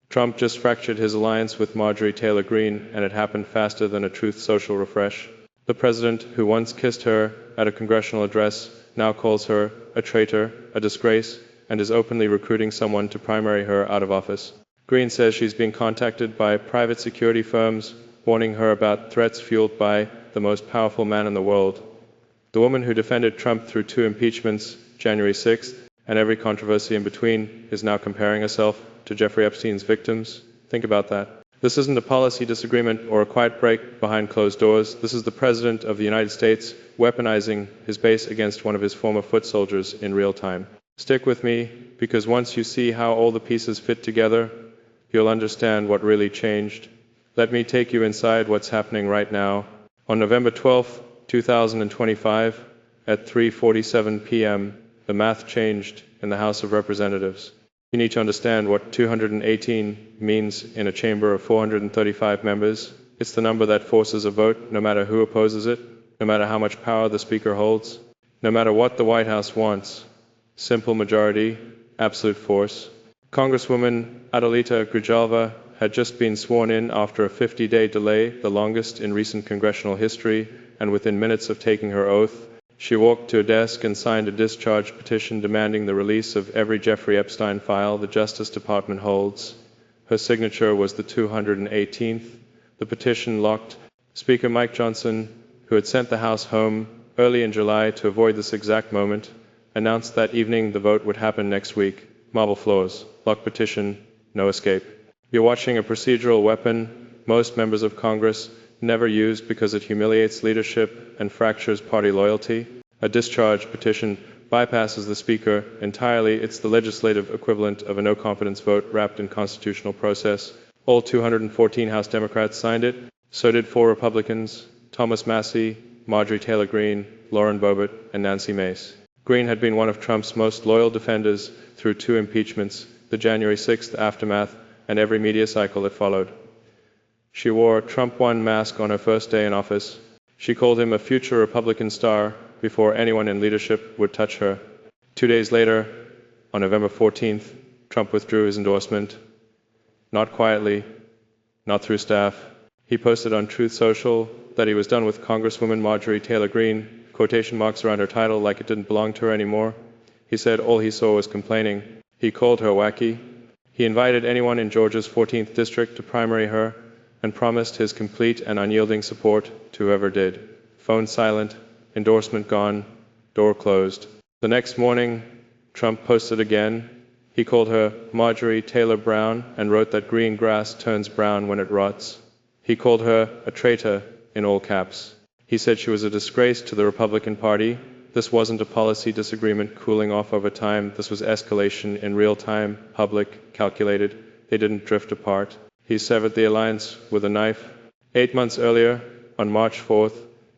Trump just fractured his alliance with Marjorie Taylor Greene, and it happened faster than a Truth Social refresh. The president, who once kissed her at a congressional address, now calls her a traitor, a disgrace, and is openly recruiting someone to primary her out of office. Greene says she's being contacted by private security firms, warning her about threats fueled by the most powerful man in the world. The woman who defended Trump through 2 impeachments, January 6th, and every controversy in between, is now comparing herself to Jeffrey Epstein's victims. Think about that. This isn't a policy disagreement or a quiet break behind closed doors. This is the President of the United States weaponizing his base against one of his former foot soldiers in real time. Stick with me, because once you see how all the pieces fit together, you'll understand what really changed. Let me take you inside what's happening right now. On November 12, 2025, at 3:47 p.m., the math changed in the House of Representatives. You need to understand what 218 means in a chamber of 435 members. It's the number that forces a vote, no matter who opposes it, no matter how much power the Speaker holds, no matter what the White House wants. Simple majority, absolute force. Congresswoman Adelita Grijalva had just been sworn in after a 50-day delay, the longest in recent congressional history, and within minutes of taking her oath, she walked to a desk and signed a discharge petition demanding the release of every Jeffrey Epstein file the Justice Department holds. Her signature was the 218th. The petition locked Speaker Mike Johnson, who had sent the House home early in July to avoid this exact moment, announced that evening the vote would happen next week. Marble floors, locked petition, no escape. You're watching a procedural weapon most members of Congress never used because it humiliates leadership and fractures party loyalty. A discharge petition bypasses the Speaker entirely. It's the legislative equivalent of a no-confidence vote wrapped in constitutional process. All 214 House Democrats signed it. So did 4 Republicans: Thomas Massie, Marjorie Taylor Greene, Lauren Boebert, and Nancy Mace. Greene had been one of Trump's most loyal defenders through 2 impeachments, the January 6th aftermath, and every media cycle that followed. She wore a Trump 1 mask on her first day in office. She called him a future Republican star before anyone in leadership would touch her. 2 days later, on November 14th, Trump withdrew his endorsement. Not quietly, not through staff. He posted on Truth Social that he was done with Congresswoman Marjorie Taylor Greene, quotation marks around her title like it didn't belong to her anymore. He said all he saw was complaining. He called her wacky. He invited anyone in Georgia's 14th district to primary her and promised his complete and unyielding support to whoever did. Phone silent, endorsement gone, door closed. The next morning, Trump posted again. He called her Marjorie Taylor Brown and wrote that green grass turns brown when it rots. He called her a traitor in all caps. He said she was a disgrace to the Republican Party. This wasn't a policy disagreement cooling off over time. This was escalation in real time, public, calculated. They didn't drift apart. He severed the alliance with a knife. 8 months earlier, on March 4th,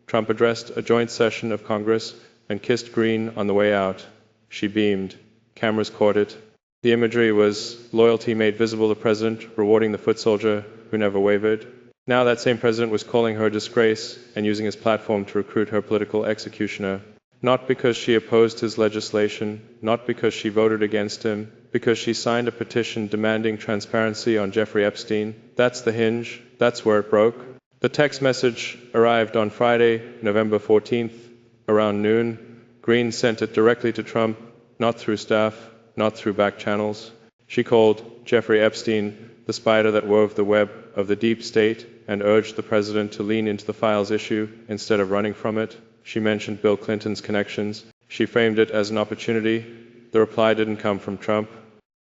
Trump addressed a joint session of Congress and kissed Greene on the way out. She beamed. Cameras caught it. The imagery was loyalty made visible. The president rewarding the foot soldier who never wavered. Now that same president was calling her a disgrace and using his platform to recruit her political executioner. Not because she opposed his legislation, not because she voted against him, because she signed a petition demanding transparency on Jeffrey Epstein. That's the hinge. That's where it broke. The text message arrived on Friday, November 14th, around noon. Greene sent it directly to Trump, not through staff, not through back channels. She called Jeffrey Epstein the spider that wove the web of the deep state and urged the president to lean into the files issue instead of running from it. She mentioned Bill Clinton's connections. She framed it as an opportunity. The reply didn't come from Trump.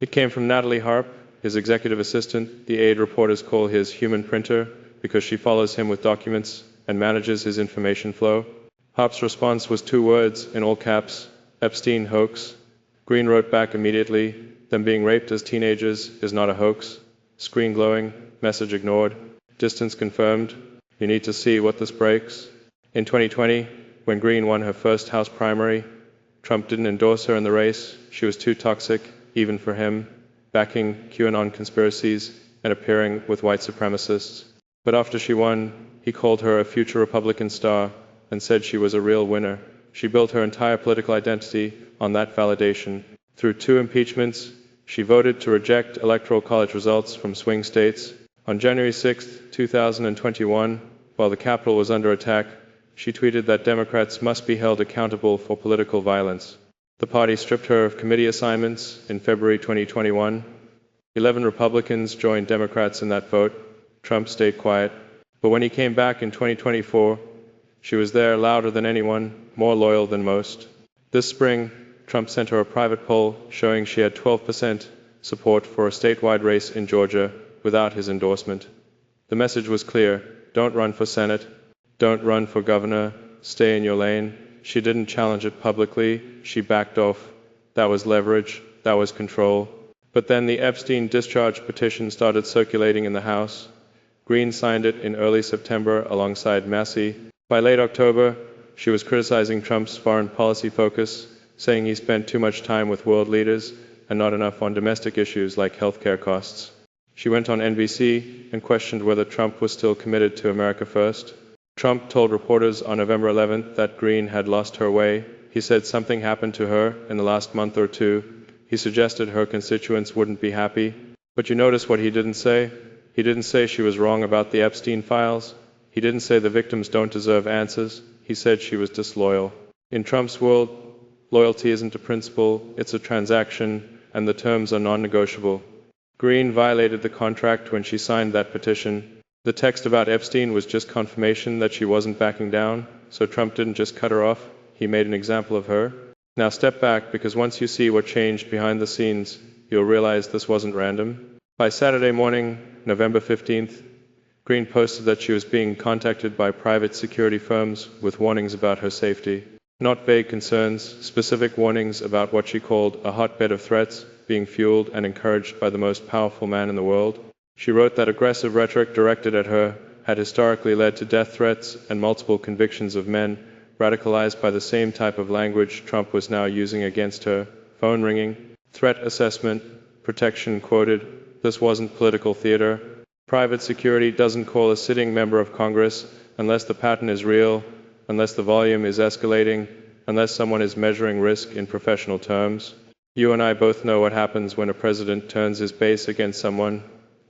It came from Natalie Harp, his executive assistant, the aide reporters call his human printer, because she follows him with documents and manages his information flow. Harp's response was 2 words in all caps: Epstein hoax. Greene wrote back immediately, them being raped as teenagers is not a hoax. Screen glowing, message ignored, distance confirmed. You need to see what this breaks. In 2020, when Greene won her first House primary, Trump didn't endorse her in the race. She was too toxic, even for him, backing QAnon conspiracies and appearing with white supremacists. But after she won, he called her a future Republican star and said she was a real winner. She built her entire political identity on that validation. Through 2 impeachments, She voted to reject electoral college results from swing states. On January 6, 2021, while the Capitol was under attack, she tweeted that Democrats must be held accountable for political violence. The party stripped her of committee assignments in February 2021. 11 Republicans joined Democrats in that vote. Trump stayed quiet. But when he came back in 2024, she was there, louder than anyone, more loyal than most. This spring, Trump sent her a private poll showing she had 12% support for a statewide race in Georgia without his endorsement. The message was clear: don't run for Senate, don't run for governor, stay in your lane. She didn't challenge it publicly, she backed off. That was leverage, that was control. But then the Epstein discharge petition started circulating in the House. Greene signed it in early September alongside Massey. By late October, she was criticizing Trump's foreign policy focus, saying he spent too much time with world leaders and not enough on domestic issues like healthcare costs. She went on NBC and questioned whether Trump was still committed to America first. Trump told reporters on November 11th that Greene had lost her way. He said something happened to her in the last month or two. He suggested her constituents wouldn't be happy. But you notice what he didn't say? He didn't say she was wrong about the Epstein files. He didn't say the victims don't deserve answers. He said she was disloyal. In Trump's world, loyalty isn't a principle, it's a transaction, and the terms are non-negotiable. Greene violated the contract when she signed that petition. The text about Epstein was just confirmation that she wasn't backing down, so Trump didn't just cut her off, he made an example of her. Now step back, because once you see what changed behind the scenes, you'll realize this wasn't random. By Saturday morning, November 15th, Greene posted that she was being contacted by private security firms with warnings about her safety. Not vague concerns, specific warnings about what she called a hotbed of threats being fueled and encouraged by the most powerful man in the world. She wrote that aggressive rhetoric directed at her had historically led to death threats and multiple convictions of men radicalized by the same type of language Trump was now using against her. Phone ringing, threat assessment, protection quoted. This wasn't political theater. Private security doesn't call a sitting member of Congress unless the pattern is real, unless the volume is escalating, unless someone is measuring risk in professional terms. You and I both know what happens when a president turns his base against someone.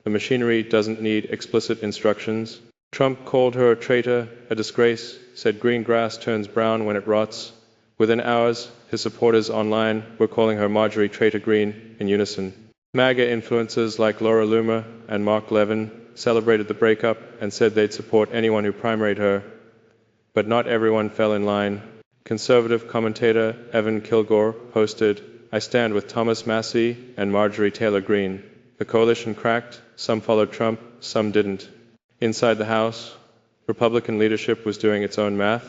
The machinery doesn't need explicit instructions. Trump called her a traitor, a disgrace, said green grass turns brown when it rots. Within hours, his supporters online were calling her Marjorie Taylor Greene in unison. MAGA influencers like Laura Loomer and Mark Levin celebrated the breakup and said they'd support anyone who primaried her. But not everyone fell in line. Conservative commentator Evan Kilgore posted, "I stand with Thomas Massey and Marjorie Taylor Greene. The coalition cracked, some followed Trump, some didn't." Inside the House, Republican leadership was doing its own math.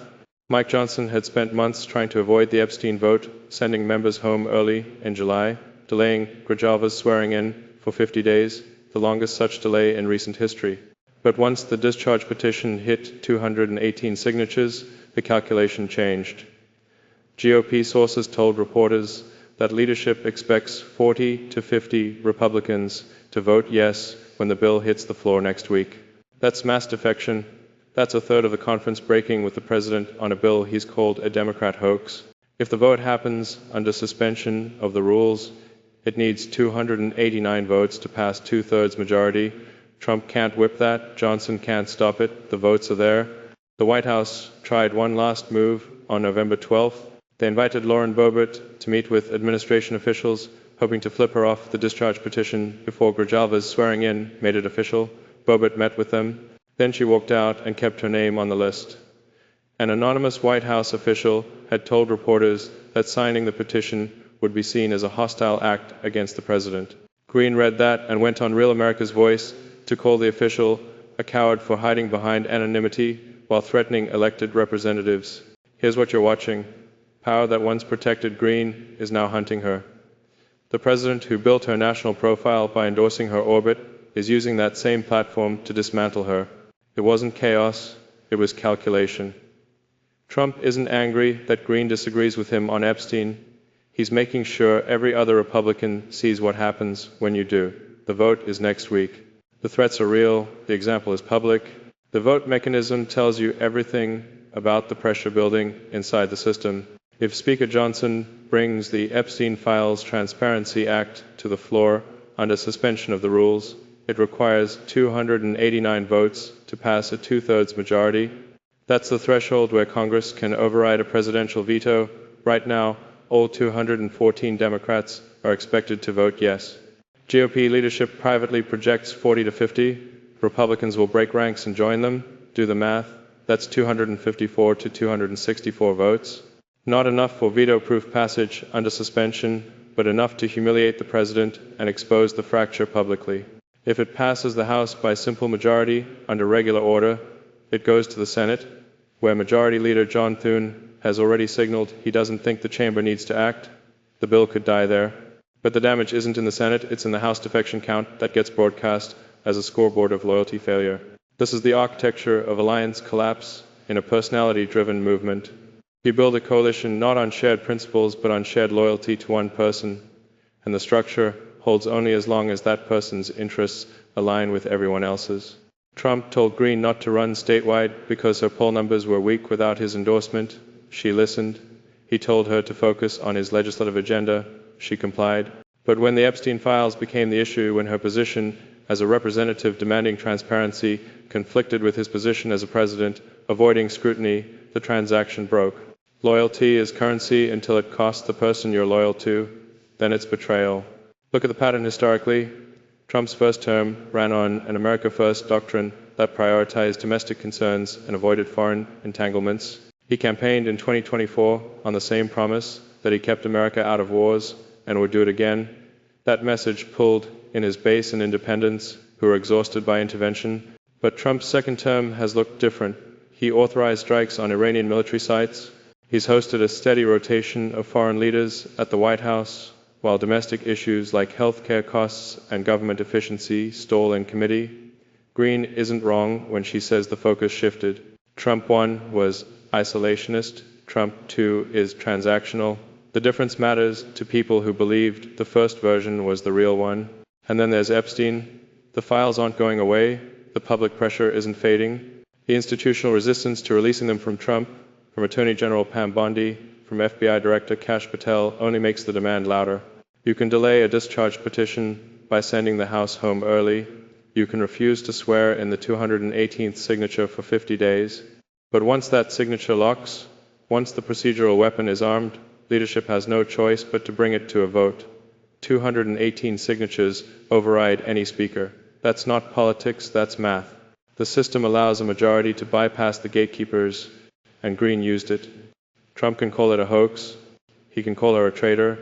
Mike Johnson had spent months trying to avoid the Epstein vote, sending members home early in July, delaying Grijalva's swearing in for 50 days, the longest such delay in recent history. But once the discharge petition hit 218 signatures, the calculation changed. GOP sources told reporters that leadership expects 40 to 50 Republicans to vote yes when the bill hits the floor next week. That's mass defection. That's a third of the conference breaking with the president on a bill he's called a Democrat hoax. If the vote happens under suspension of the rules, it needs 289 votes to pass two-thirds majority. Trump can't whip that. Johnson can't stop it. The votes are there. The White House tried one last move on November 12th. They invited Lauren Boebert to meet with administration officials, hoping to flip her off the discharge petition before Grijalva's swearing in made it official. Boebert met with them. Then she walked out and kept her name on the list. An anonymous White House official had told reporters that signing the petition would be seen as a hostile act against the president. Greene read that and went on Real America's Voice to call the official a coward for hiding behind anonymity while threatening elected representatives. Here's what you're watching. Power that once protected Greene is now hunting her. The president who built her national profile by endorsing her orbit is using that same platform to dismantle her. It wasn't chaos, it was calculation. Trump isn't angry that Greene disagrees with him on Epstein. He's making sure every other Republican sees what happens when you do. The vote is next week. The threats are real, the example is public. The vote mechanism tells you everything about the pressure building inside the system. If Speaker Johnson brings the Epstein Files Transparency Act to the floor under suspension of the rules, it requires 289 votes to pass a two-thirds majority. That's the threshold where Congress can override a presidential veto. Right now, all 214 Democrats are expected to vote yes. GOP leadership privately projects 40 to 50. Republicans will break ranks and join them. Do the math. That's 254 to 264 votes. Not enough for veto-proof passage under suspension, but enough to humiliate the president and expose the fracture publicly. If it passes the House by simple majority under regular order, it goes to the Senate, where Majority Leader John Thune has already signaled he doesn't think the chamber needs to act. The bill could die there. But the damage isn't in the Senate, it's in the House defection count that gets broadcast as a scoreboard of loyalty failure. This is the architecture of alliance collapse in a personality-driven movement. You build a coalition not on shared principles but on shared loyalty to one person, and the structure holds only as long as that person's interests align with everyone else's. Trump told Greene not to run statewide because her poll numbers were weak without his endorsement. She listened. He told her to focus on his legislative agenda. She complied. But when the Epstein files became the issue, when her position as a representative demanding transparency conflicted with his position as a president avoiding scrutiny, the transaction broke. Loyalty is currency until it costs the person you're loyal to. Then it's betrayal. Look at the pattern historically. Trump's first term ran on an America First doctrine that prioritized domestic concerns and avoided foreign entanglements. He campaigned in 2024 on the same promise that he kept America out of wars and would do it again. That message pulled in his base and independents who were exhausted by intervention. But Trump's second term has looked different. He authorized strikes on Iranian military sites. He's hosted a steady rotation of foreign leaders at the White House, while domestic issues like health care costs and government efficiency stall in committee. Greene isn't wrong when she says the focus shifted. Trump 1 was isolationist. Trump 2 is transactional. The difference matters to people who believed the first version was the real one. And then there's Epstein. The files aren't going away. The public pressure isn't fading. The institutional resistance to releasing them from Trump, from Attorney General Pam Bondi, from FBI Director Kash Patel only makes the demand louder. You can delay a discharge petition by sending the House home early. You can refuse to swear in the 218th signature for 50 days. But once that signature locks, once the procedural weapon is armed, leadership has no choice but to bring it to a vote. 218 signatures override any speaker. That's not politics, that's math. The system allows a majority to bypass the gatekeepers, and Greene used it. Trump can call it a hoax, he can call her a traitor,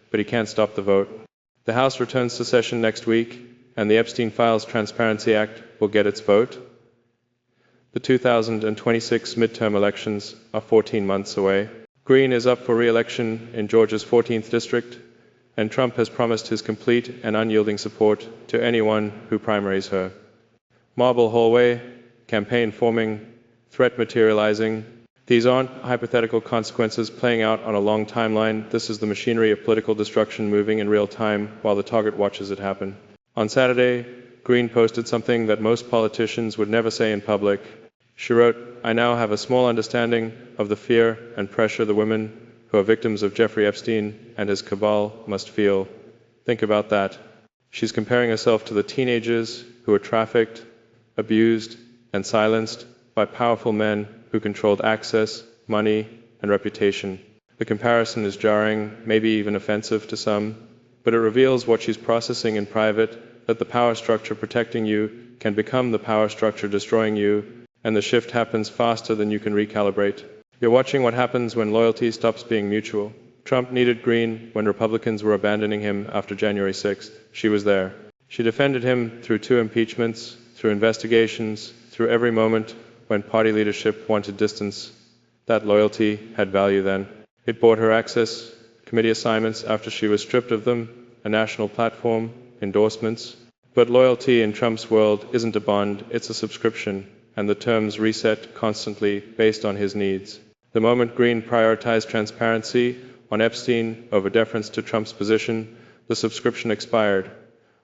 but he can't stop the vote. The House returns to session next week, and the Epstein Files Transparency Act will get its vote. The 2026 midterm elections are 14 months away. Greene is up for re-election in Georgia's 14th district, and Trump has promised his complete and unyielding support to anyone who primaries her. Marble hallway, campaign forming, threat materializing. These aren't hypothetical consequences playing out on a long timeline. This is the machinery of political destruction moving in real time while the target watches it happen. On Saturday, Greene posted something that most politicians would never say in public. She wrote, "I now have a small understanding of the fear and pressure the women who are victims of Jeffrey Epstein and his cabal must feel." Think about that. She's comparing herself to the teenagers who were trafficked, abused, and silenced by powerful men who controlled access, money, and reputation. The comparison is jarring, maybe even offensive to some, but it reveals what she's processing in private, that the power structure protecting you can become the power structure destroying you, and the shift happens faster than you can recalibrate. You're watching what happens when loyalty stops being mutual. Trump needed Greene when Republicans were abandoning him after January 6th. She was there. She defended him through 2 impeachments, through investigations, through every moment when party leadership wanted distance. That loyalty had value then. It bought her access, committee assignments after she was stripped of them, a national platform, endorsements. But loyalty in Trump's world isn't a bond, it's a subscription, and the terms reset constantly based on his needs. The moment Greene prioritized transparency on Epstein over deference to Trump's position, the subscription expired.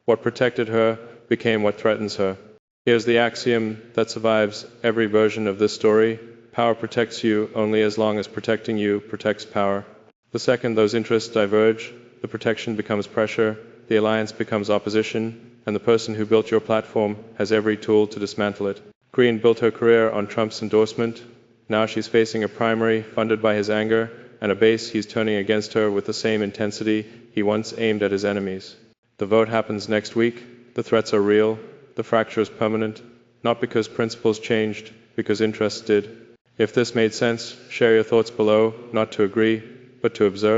What protected her became what threatens her. Here's the axiom that survives every version of this story: Power protects you only as long as protecting you protects power. The second those interests diverge, the protection becomes pressure, the alliance becomes opposition, and the person who built your platform has every tool to dismantle it. Greene built her career on Trump's endorsement. Now she's facing a primary funded by his anger and a base he's turning against her with the same intensity he once aimed at his enemies. The vote happens next week. The threats are real. The fracture is permanent, not because principles changed, because interests did. If this made sense, share your thoughts below, not to agree, but to observe.